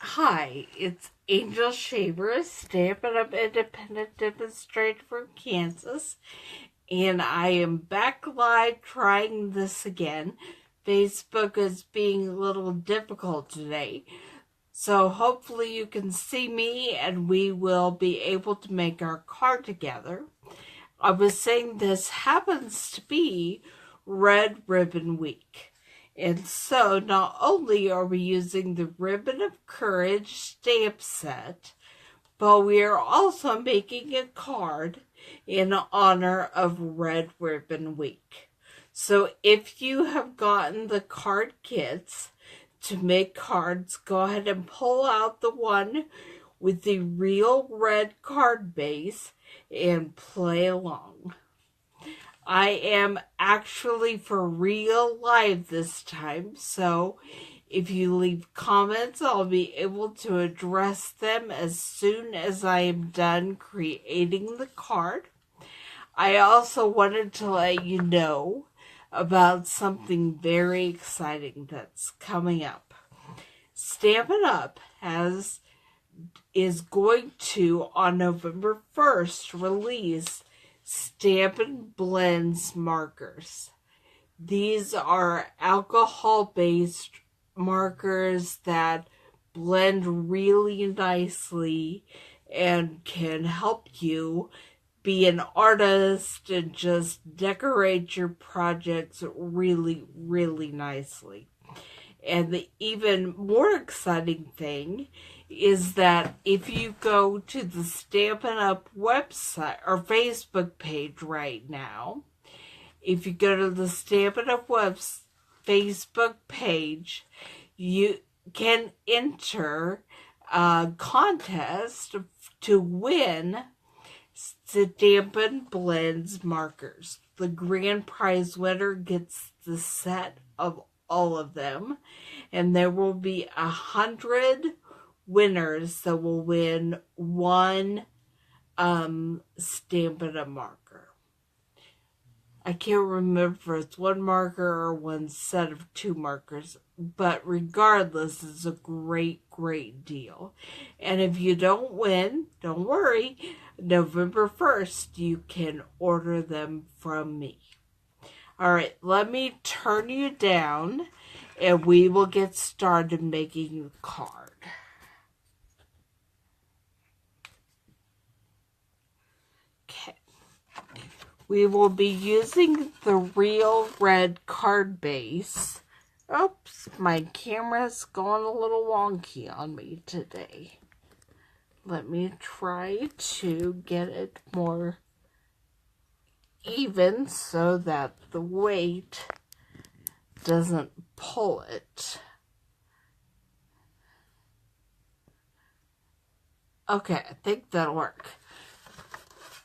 Hi, it's Angel Shaver, Stampin Up Independent Demonstrator from Kansas, and I am back live trying this again. Facebook is being a little difficult today, so hopefully you can see me and we will be able to make our card together. I was saying this happens to be Red Ribbon Week. And so not only are we using the Ribbon of Courage stamp set, but we are also making a card in honor of Red Ribbon Week. So if you have gotten the card kits to make cards, go ahead and pull out the one with the real red card base and play along. I am actually for real live this time, so if you leave comments, I'll be able to address them as soon as I am done creating the card. I also wanted to let you know about something very exciting that's coming up. Stampin' Up is going to, on November 1st, release Stampin' Blends markers. These are alcohol-based markers that blend really nicely and can help you be an artist and just decorate your projects really, really nicely. And the even more exciting thing is that if you go to the Stampin' Up website or Facebook page right now, if you go to the Stampin' Up Facebook page, you can enter a contest to win Stampin' Blends markers. The grand prize winner gets the set of all of them, and there will be 100 winners that will win one Stampin' Up marker. I can't remember if it's one marker or one set of 2 markers, but regardless, it's a great, great deal. And if you don't win, don't worry. November 1st, you can order them from me. All right, let me turn you down, and we will get started making the card. Okay. We will be using the real red card base. Oops, my camera's gone a little wonky on me today. Let me try to get it more even so that the weight doesn't pull it. Okay, I think that'll work.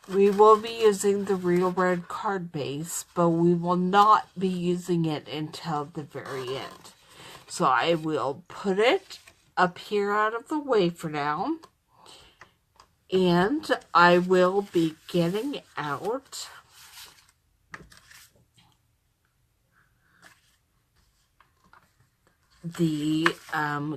We will be using the real red card base, but we will not be using it until the very end. So I will put it up here out of the way for now. And I will be getting out the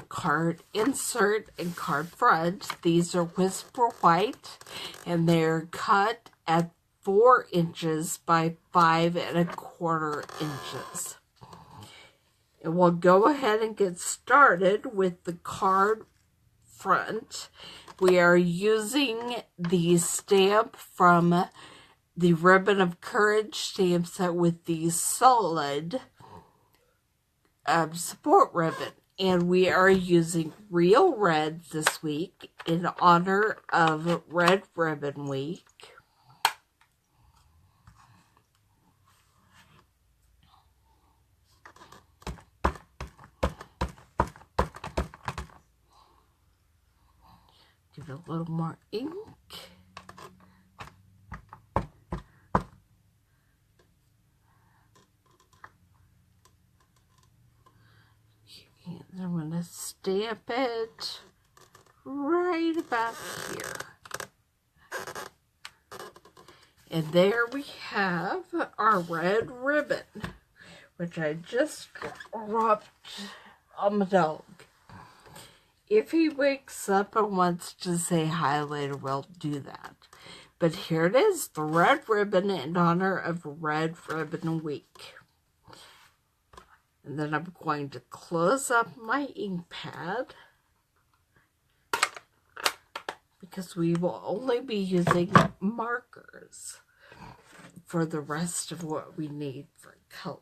card insert and card front. These are Whisper White, and they're cut at 4 inches by 5 1/4 inches. And we'll go ahead and get started with the card front. We are using the stamp from the Ribbon of Courage stamp set with the solid support ribbon, and we are using real red this week in honor of Red Ribbon Week. Give it a little more ink. I'm going to stamp it right about here. And there we have our red ribbon, which I just dropped on my dog. If he wakes up and wants to say hi later, we'll do that. But here it is, the red ribbon in honor of Red Ribbon Week. And then I'm going to close up my ink pad because we will only be using markers for the rest of what we need for color.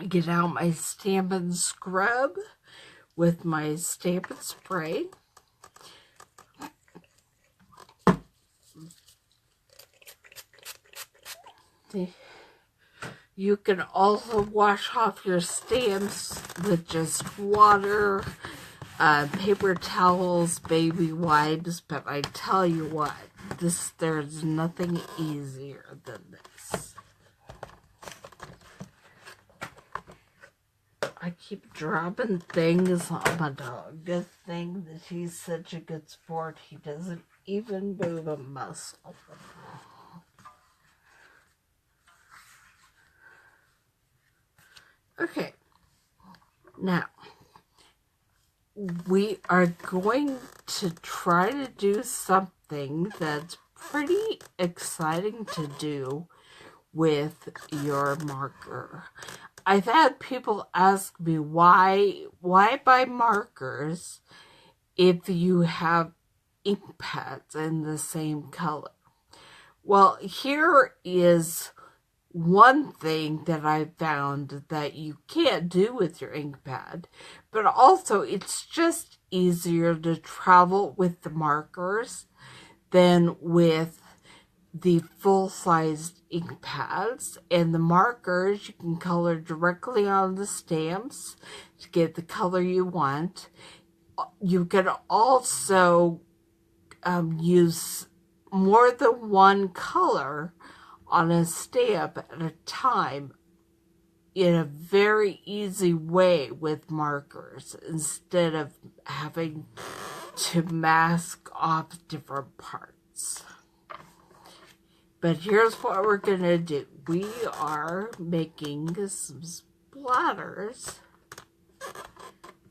Get out my Stampin' Scrub with my Stampin' Spray. You can also wash off your stamps with just water, paper towels, baby wipes, but I tell you what, there's nothing easier than this. I keep dropping things on my dog. Good thing that he's such a good sport. He doesn't even move a muscle. Okay. Now, we are going to try to do something that's pretty exciting to do with your marker. I've had people ask me why buy markers if you have ink pads in the same color. Well, here is one thing that I found that you can't do with your ink pad, but also it's just easier to travel with the markers than with the full-sized ink pads. And the markers you can color directly on the stamps to get the color you want. You can also use more than one color on a stamp at a time in a very easy way with markers instead of having to mask off different parts. But here's what we're going to do. We are making some splatters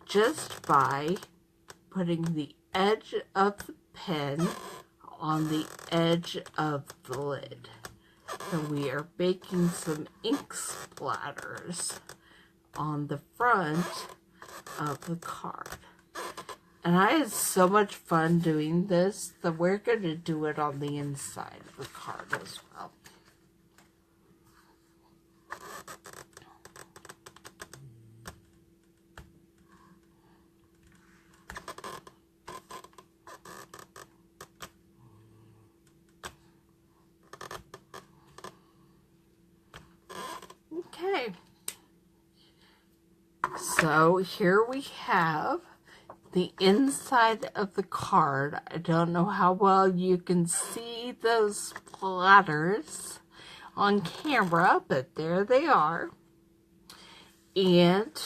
just by putting the edge of the pen on the edge of the lid. So we are making some ink splatters on the front of the card. And I had so much fun doing this that we're going to do it on the inside of the card as well. Okay. So here we have the inside of the card. I don't know how well you can see those splatters on camera, but there they are. And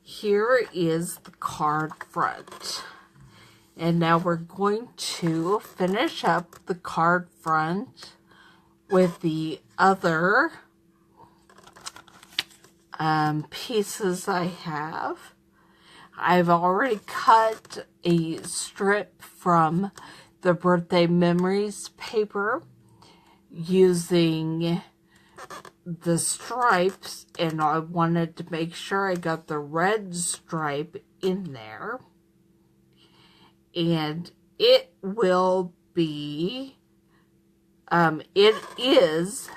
here is the card front. And now we're going to finish up the card front with the other pieces I have. I've already cut a strip from the Birthday Memories paper using the stripes, and I wanted to make sure I got the red stripe in there. And it will be, it is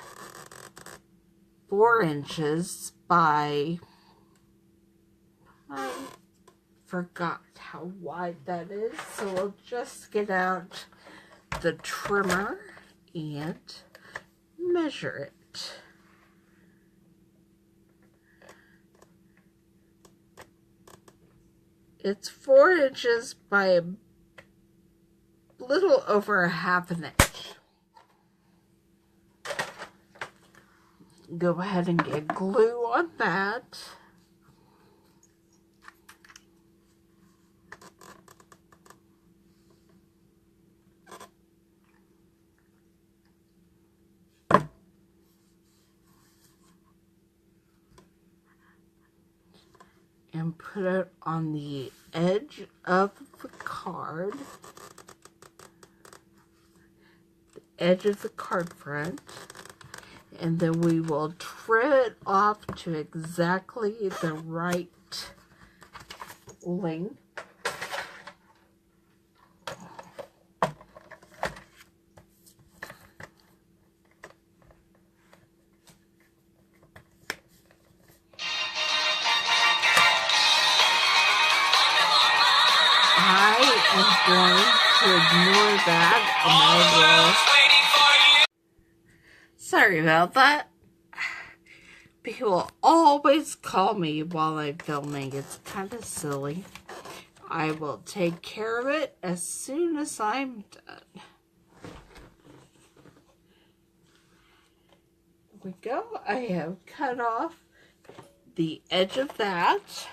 4 inches by, I forgot how wide that is, so we'll just get out the trimmer and measure it. It's 4 inches by a little over 1/2 inch. Go ahead and get glue on that. and put it on the edge of the card, the edge of the card front, and then we will trim it off to exactly the right length. I'm going to ignore that, and I will... Sorry about that. People always call me while I'm filming. It's kind of silly. I will take care of it as soon as I'm done. Here we go. I have cut off the edge of that.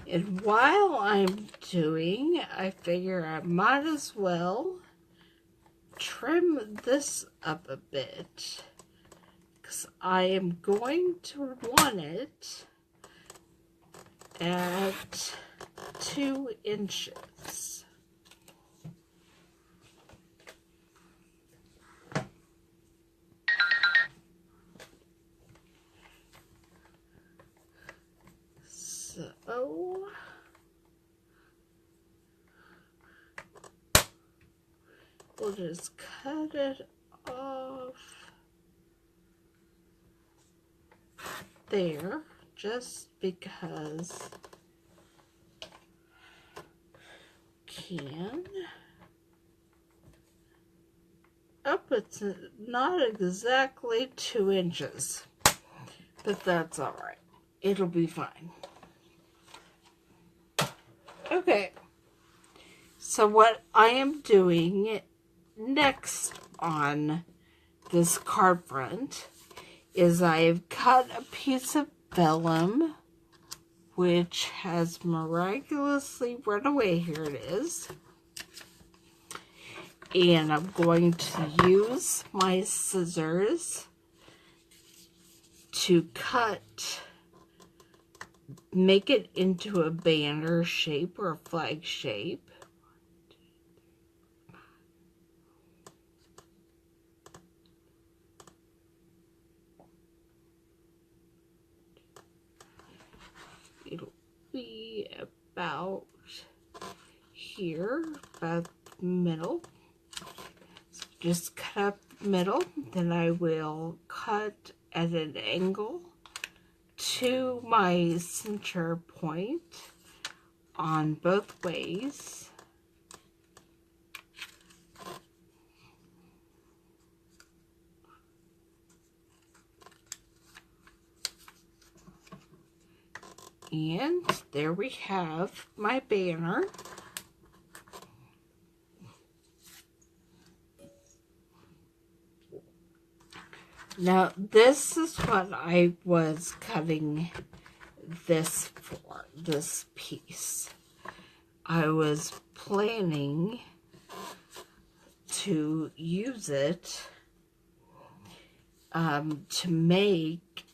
And while I'm doing, I figure I might as well trim this up a bit, because I am going to want it at 2 inches. So we'll just cut it off there, just because can. Oh, it's not exactly 2 inches, but that's all right. It'll be fine. Okay, so what I am doing next on this card front is I have cut a piece of vellum, which has miraculously run away. Here it is. And I'm going to use my scissors to cut, make it into a banner shape or a flag shape. It'll be about here, about the middle. So just cut up the middle, then I will cut at an angle to my center point on both ways. And there we have my banner. Now, this is what I was cutting this for, this piece. I was planning to use it to make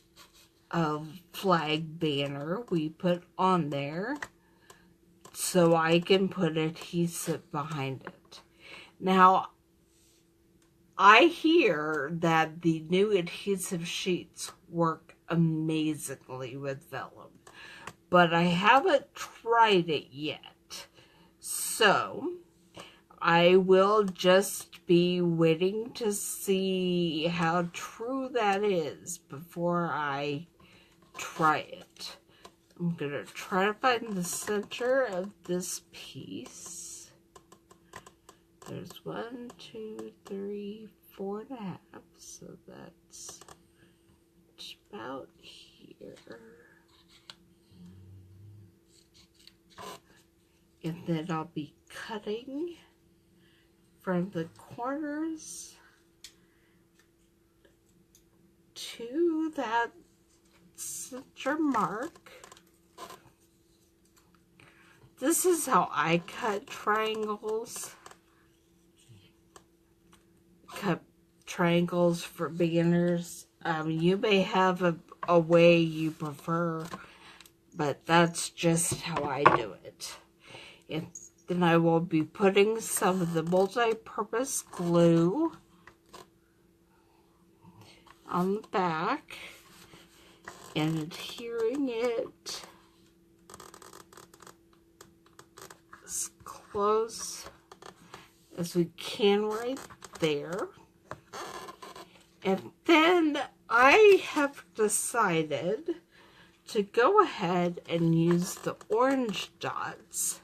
a flag banner we put on there so I can put adhesive behind it. Now, I hear that the new adhesive sheets work amazingly with vellum, but I haven't tried it yet. So I will just be waiting to see how true that is before I try it. I'm going to try to find the center of this piece. There's 1, 2, 3, 4.5, so that's about here. And then I'll be cutting from the corners to that center mark. This is how I cut triangles. Cut triangles for beginners. You may have a way you prefer, but that's just how I do it. And then I will be putting some of the multi-purpose glue on the back and adhering it as close as we can right there. And then I have decided to go ahead and use the orange dots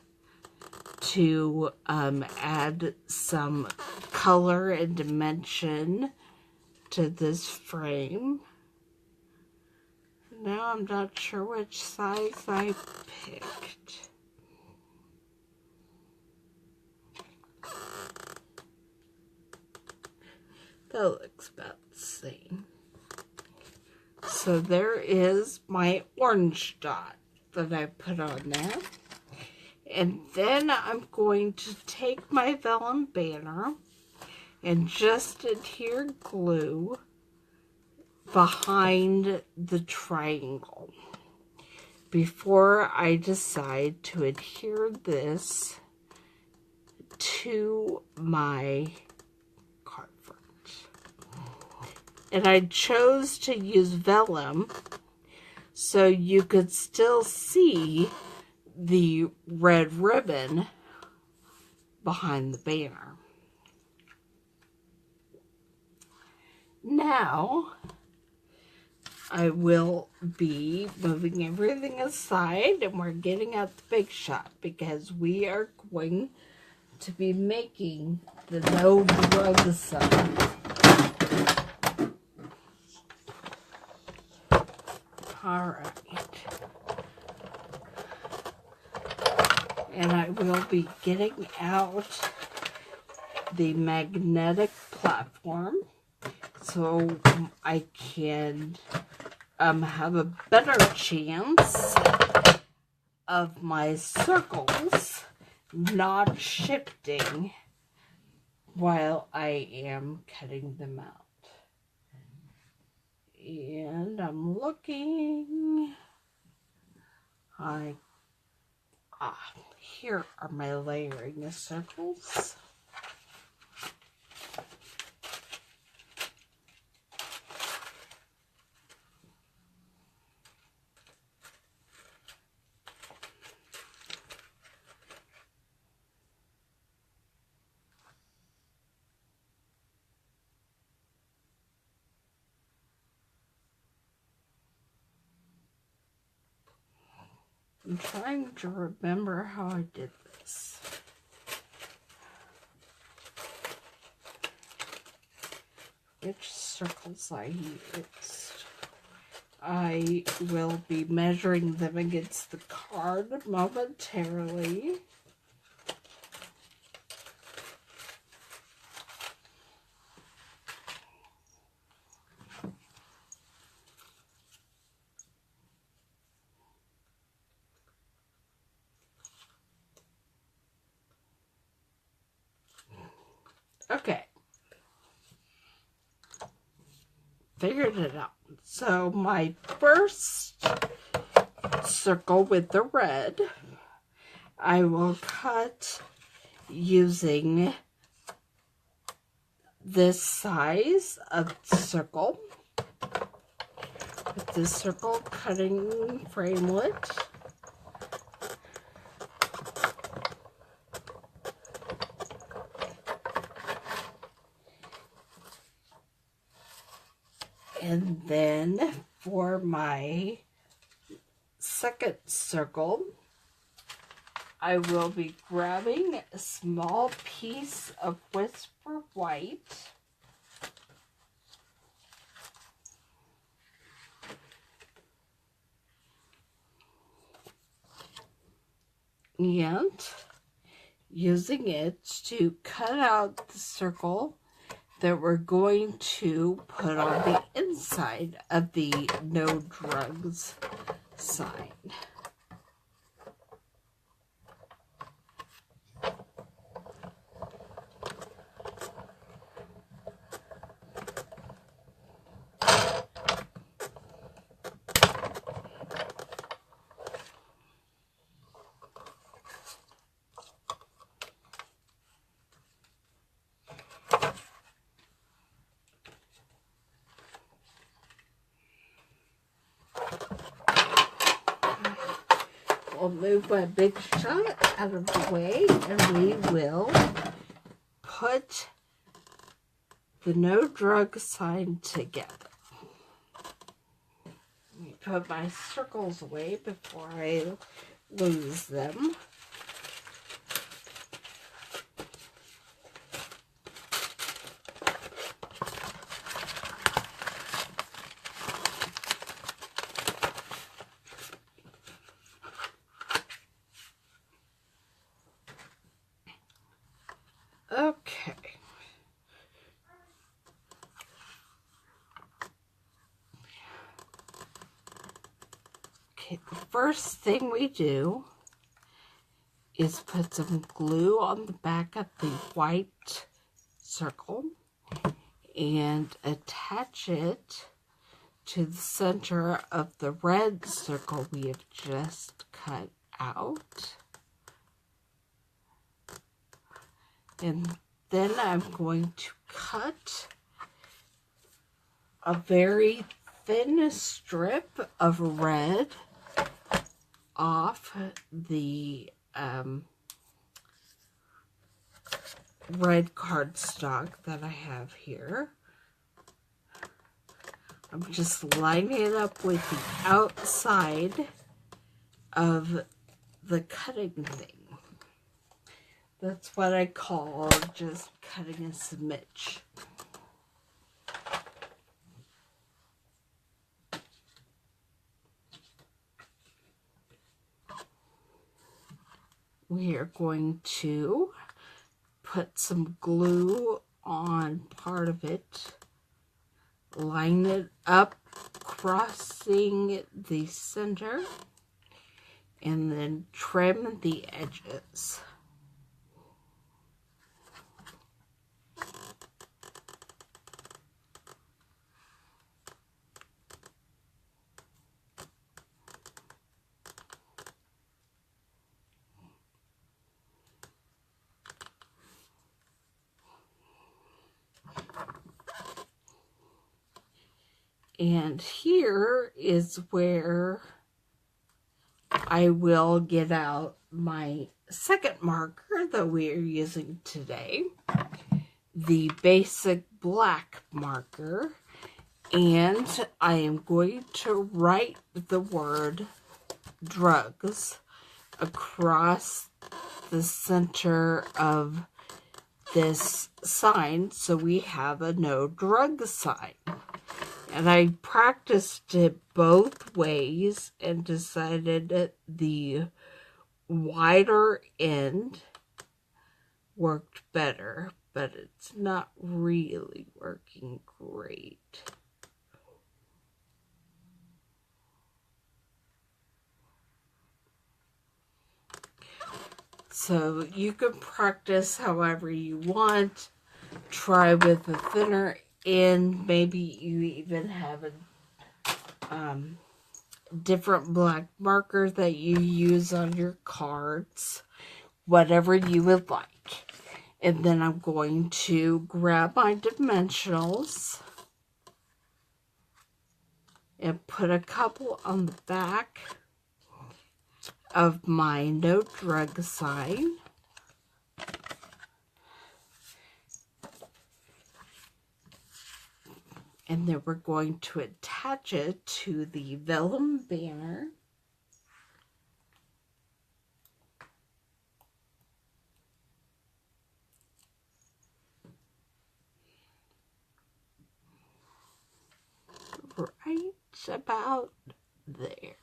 to add some color and dimension to this frame. Now I'm not sure which size I picked. That looks about the same. So there is my orange dot that I put on there. And then I'm going to take my vellum banner and just adhere glue behind the triangle before I decide to adhere this to my card front. And I chose to use vellum so you could still see the red ribbon behind the banner. Now, I will be moving everything aside and we're getting out the big shot because we are going to be making the no drug sign. Alright. And I will be getting out the magnetic platform so I can have a better chance of my circles not shifting while I am cutting them out. And I'm looking. Here are my layering circles. I'm trying to remember how I did this. Which circles I used. I will be measuring them against the card momentarily. Okay. Figured it out. So my first circle with the red, I will cut using this size of circle with this circle cutting framelit. And then for my second circle, I will be grabbing a small piece of Whisper White and using it to cut out the circle that we're going to put on the inside of the no drugs sign. I'll move my big shot out of the way, and we will put the no drug sign together. Let me put my circles away before I lose them. Okay. Okay, the first thing we do is put some glue on the back of the white circle and attach it to the center of the red circle we have just cut out. And then I'm going to cut a very thin strip of red off the red cardstock that I have here. I'm just lining it up with the outside of the cutting thing. That's what I call just cutting a smidge. We are going to put some glue on part of it, line it up, crossing the center, and then trim the edges. And here is where I will get out my second marker that we are using today, the basic black marker, and I am going to write the word drugs across the center of this sign so we have a no drug sign. And I practiced it both ways and decided that the wider end worked better, but it's not really working great. So you can practice however you want. Try with a thinner end. Maybe you even have a different black marker that you use on your cards. Whatever you would like. And then I'm going to grab my dimensionals and put a couple on the back of my no drug sign. And then we're going to attach it to the vellum banner. Right about there.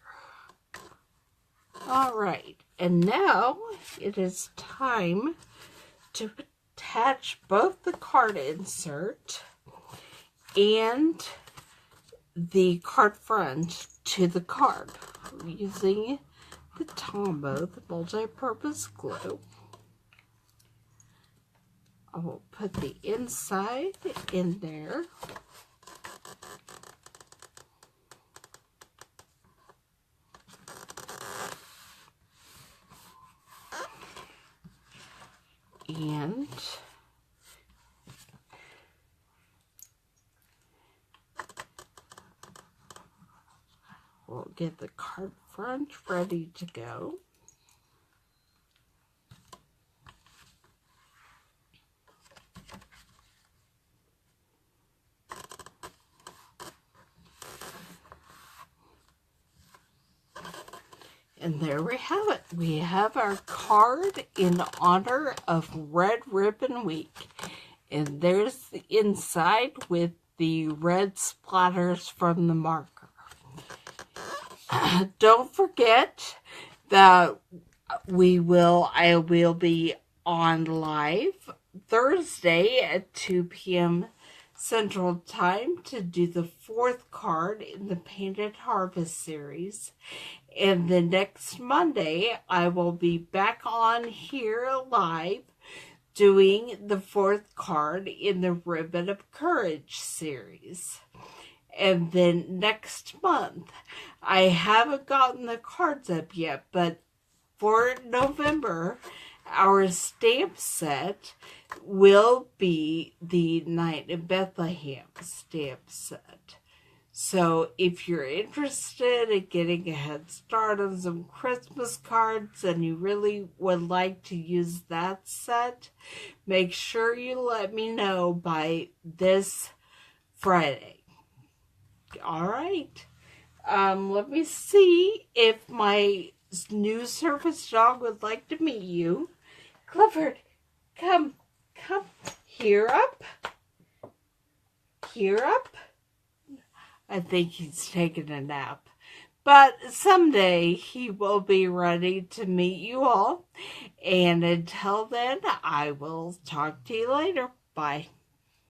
All right, and now it is time to attach both the card insert and the card front to the card using the Tombow, the multi-purpose glue. I will put the inside in there. And we'll get the card front ready to go. And there we have it. We have our card in honor of Red Ribbon Week. And there's the inside with the red splatters from the marker. Don't forget that I will be on live Thursday at 2 p.m. Central Time to do the 4th card in the Painted Harvest series. And the next Monday, I will be back on here live doing the 4th card in the Ribbon of Courage series. And then next month, I haven't gotten the cards up yet, but for November, our stamp set will be the Night in Bethlehem stamp set. So if you're interested in getting a head start on some Christmas cards and you really would like to use that set, make sure you let me know by this Friday. All right. Let me see if my new service dog would like to meet you. Clifford, come. Here up. I think he's taking a nap. But someday he will be ready to meet you all. And until then, I will talk to you later. Bye.